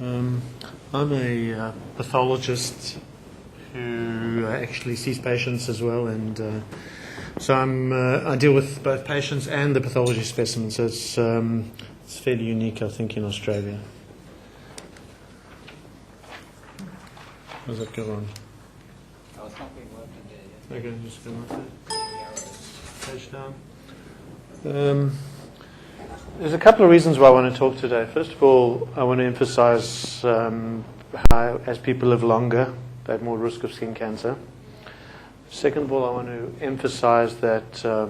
Um, I'm a pathologist who actually sees patients as well, and so I deal with both patients and the pathology specimens. So it's fairly unique, I think, in Australia. How does that go on? Oh, it's not being worked in there yet. Okay, just go like that. Page down. There's a couple of reasons why I want to talk today. First of all, I want to emphasize how, as people live longer, they have more risk of skin cancer. Second of all, I want to emphasize that a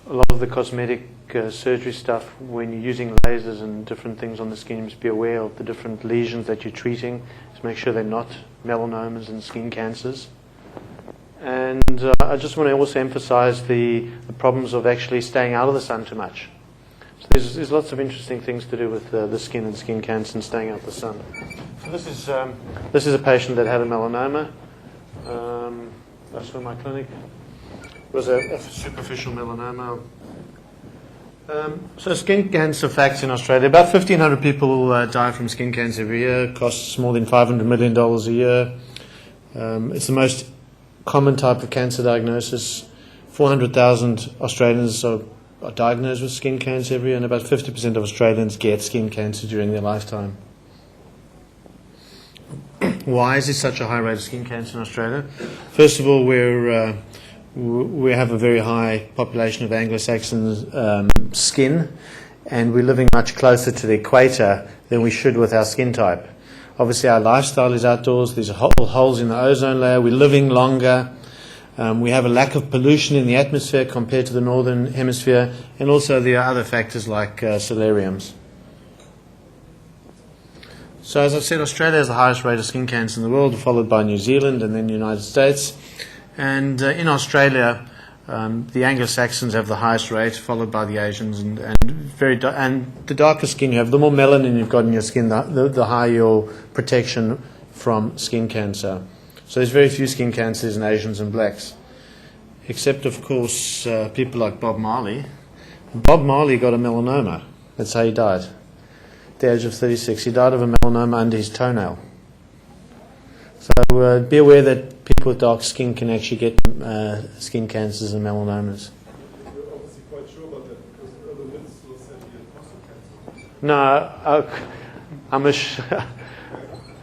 lot of the cosmetic surgery stuff, when you're using lasers and different things on the skin, you must be aware of the different lesions that you're treating to make sure they're not melanomas and skin cancers. And I just want to also emphasize the problems of actually staying out of the sun too much. So there's lots of interesting things to do with the skin and skin cancer and staying out of the sun. So this is a patient that had a melanoma. That's from my clinic. It was a superficial melanoma. So skin cancer facts in Australia. About 1,500 people die from skin cancer every year. It costs more than $500 million a year. It's the most common type of cancer diagnosis. 400,000 Australians are diagnosed with skin cancer every year, and about 50% of Australians get skin cancer during their lifetime. Why is there such a high rate of skin cancer in Australia? First of all, we have a very high population of Anglo-Saxon skin, and we're living much closer to the equator than we should with our skin type. Obviously, our lifestyle is outdoors. There's holes in the ozone layer. We're living longer. We have a lack of pollution in the atmosphere compared to the northern hemisphere, and also there are other factors like solariums. So as I've said, Australia has the highest rate of skin cancer in the world, followed by New Zealand and then the United States. And in Australia, the Anglo-Saxons have the highest rate, followed by the Asians, and the darker skin you have, the more melanin you've got in your skin, the higher your protection from skin cancer. So there's very few skin cancers in Asians and blacks, except of course people like Bob Marley. Bob Marley got a melanoma. That's how he died. At the age of 36, he died of a melanoma under his toenail. So be aware that people with dark skin can actually get skin cancers and melanomas. You're obviously quite sure about that because other myths will say you have prostate cancer. No,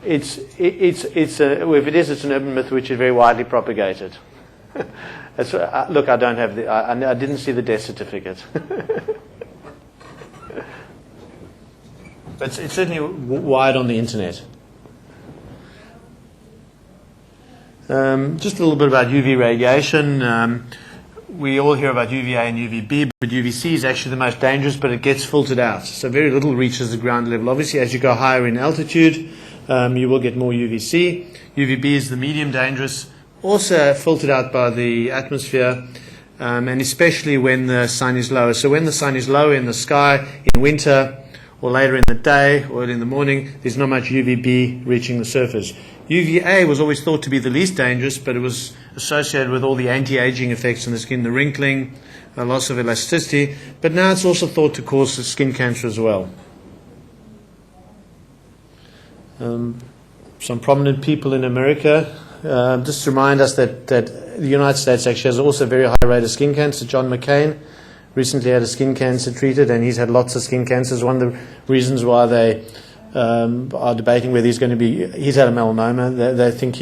if it is, it's an urban myth which is very widely propagated. Look, I don't have I didn't see the death certificate. But it's certainly wide on the internet. Just a little bit about UV radiation. We all hear about UVA and UVB, but UVC is actually the most dangerous, but it gets filtered out. So very little reaches the ground level. Obviously, as you go higher in altitude, you will get more UVC. UVB is the medium dangerous, also filtered out by the atmosphere, and especially when the sun is lower. So when the sun is low in the sky in winter, or later in the day, or early in the morning, there's not much UVB reaching the surface. UVA was always thought to be the least dangerous, but it was associated with all the anti-aging effects on the skin, the wrinkling, the loss of elasticity, but now it's also thought to cause skin cancer as well. Some prominent people in America, just to remind us that the United States actually has also a very high rate of skin cancer. John McCain recently had a skin cancer treated, and he's had lots of skin cancers. One of the reasons why they are debating whether he's had a melanoma. They think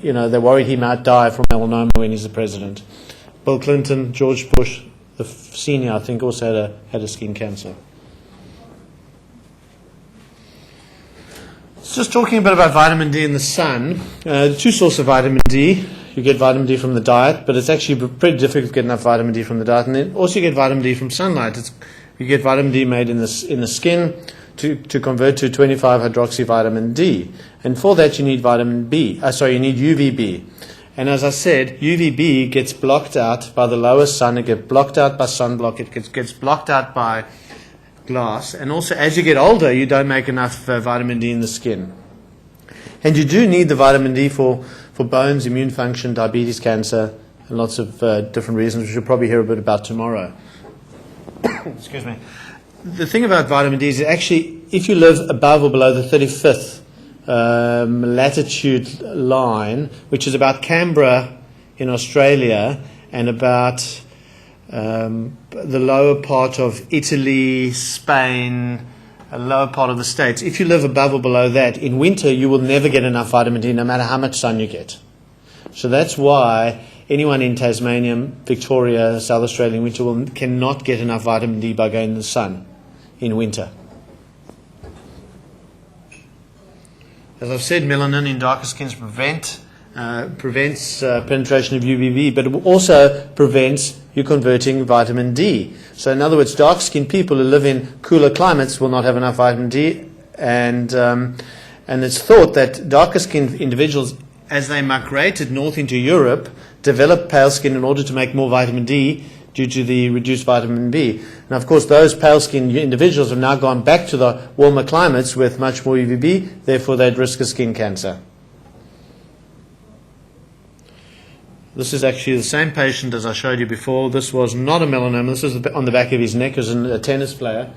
they're worried he might die from melanoma when he's the president. Bill Clinton, George Bush, the senior, I think, also had a skin cancer. Just talking a bit about vitamin D in the sun. Two sources of vitamin D. You get vitamin D from the diet, but it's actually pretty difficult to get enough vitamin D from the diet. And then also you get vitamin D from sunlight. You get vitamin D made in the skin to convert to 25-hydroxyvitamin D. And for that you need you need UVB. And as I said, UVB gets blocked out by the lower sun. It gets blocked out by sunblock. It gets blocked out by glass. And also as you get older, you don't make enough vitamin D in the skin. And you do need the vitamin D for bones, immune function, diabetes, cancer, and lots of different reasons, which you'll probably hear a bit about tomorrow. Excuse me. The thing about vitamin D is it actually if you live above or below the 35th latitude line, which is about Canberra in Australia and about the lower part of Italy, Spain, a lower part of the States. If you live above or below that, in winter you will never get enough vitamin D no matter how much sun you get. So that's why anyone in Tasmania, Victoria, South Australia in winter cannot get enough vitamin D by going to the sun in winter. As I've said, melanin in darker skins prevents penetration of UVB, but it also prevents you converting vitamin D. So in other words, dark-skinned people who live in cooler climates will not have enough vitamin D, and it's thought that darker-skinned individuals, as they migrated north into Europe, developed pale skin in order to make more vitamin D due to the reduced vitamin B. And of course, those pale-skinned individuals have now gone back to the warmer climates with much more UVB, therefore they're at risk of skin cancer. This is actually the same patient as I showed you before. This was not a melanoma. This is on the back of his neck. It was a tennis player.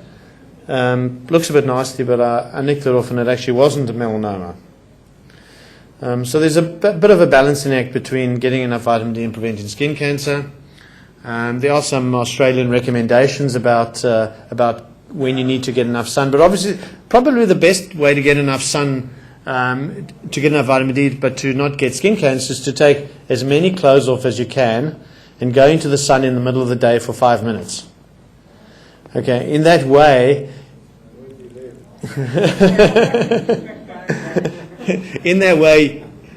Looks a bit nasty, but I nicked it off and it actually wasn't a melanoma. So there's a bit of a balancing act between getting enough vitamin D and preventing skin cancer. There are some Australian recommendations about when you need to get enough sun. But obviously, probably the best way to get enough sun, to get enough vitamin D, but to not get skin cancer, is to take as many clothes off as you can and go into the sun in the middle of the day for 5 minutes. Okay, in that way,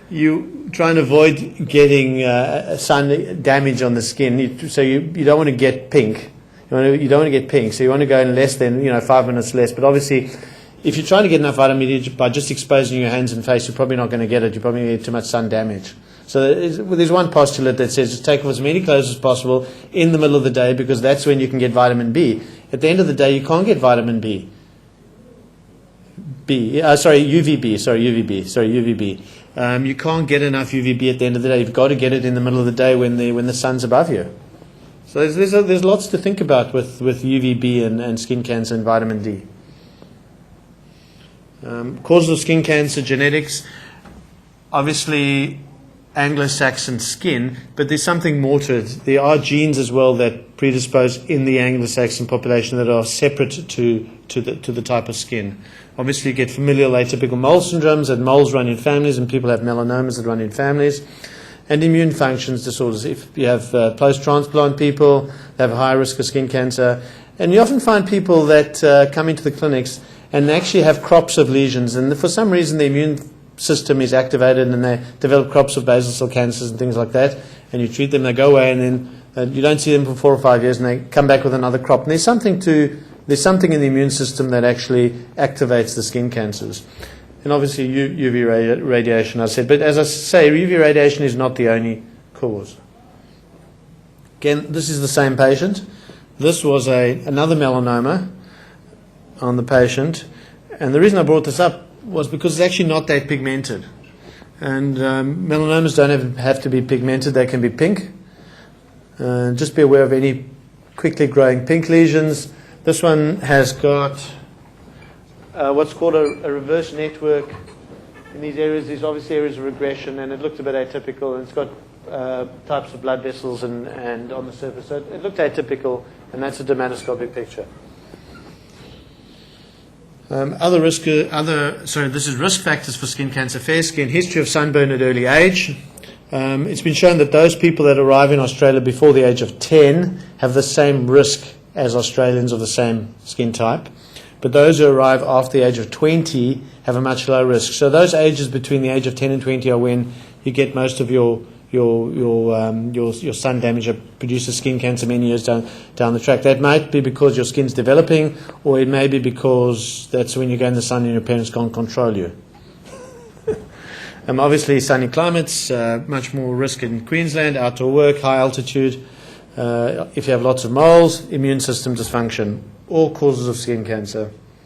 you try and avoid getting sun damage on the skin. So you don't want to get pink. You don't want to get pink. So you want to go in less than 5 minutes less. But obviously, if you're trying to get enough vitamin D by just exposing your hands and face, you're probably not going to get it. You're probably going to get too much sun damage. So there's one postulate that says just take off as many clothes as possible in the middle of the day, because that's when you can get vitamin B. At the end of the day, you can't get vitamin B. UVB. You can't get enough UVB at the end of the day. You've got to get it in the middle of the day when the sun's above you. So there's lots to think about with UVB and skin cancer and vitamin D. Causes of skin cancer, genetics, obviously Anglo-Saxon skin, but there's something more to it. There are genes as well that predispose in the Anglo-Saxon population that are separate to the type of skin. Obviously you get familial atypical mole syndromes, and moles run in families, and people have melanomas that run in families. And immune functions disorders. If you have post-transplant people, they have a higher risk of skin cancer. And you often find people that come into the clinics and they actually have crops of lesions, and for some reason the immune system is activated and they develop crops of basal cell cancers and things like that, and you treat them, they go away, and then you don't see them for 4 or 5 years and they come back with another crop. And there's something in the immune system that actually activates the skin cancers. And obviously UV radiation, I said. But as I say, UV radiation is not the only cause. Again, this is the same patient. This was another melanoma on the patient. And the reason I brought this up was because it's actually not that pigmented. And melanomas don't have to be pigmented. They can be pink. Just be aware of any quickly growing pink lesions. This one has got what's called a reverse network in these areas. There's obviously areas of regression, and it looked a bit atypical, and it's got types of blood vessels and on the surface. So it looked atypical, and that's a dermatoscopic picture. This is risk factors for skin cancer. Fair skin, history of sunburn at early age. It's been shown that those people that arrive in Australia before the age of 10 have the same risk as Australians of the same skin type. But those who arrive after the age of 20 have a much lower risk. So those ages between the age of 10 and 20 are when you get most of your sun damage that produces skin cancer many years down the track. That might be because your skin's developing, or it may be because that's when you go in the sun and your parents can't control you. Obviously, sunny climates, much more risk in Queensland, outdoor work, high altitude. If you have lots of moles, immune system dysfunction, all causes of skin cancer.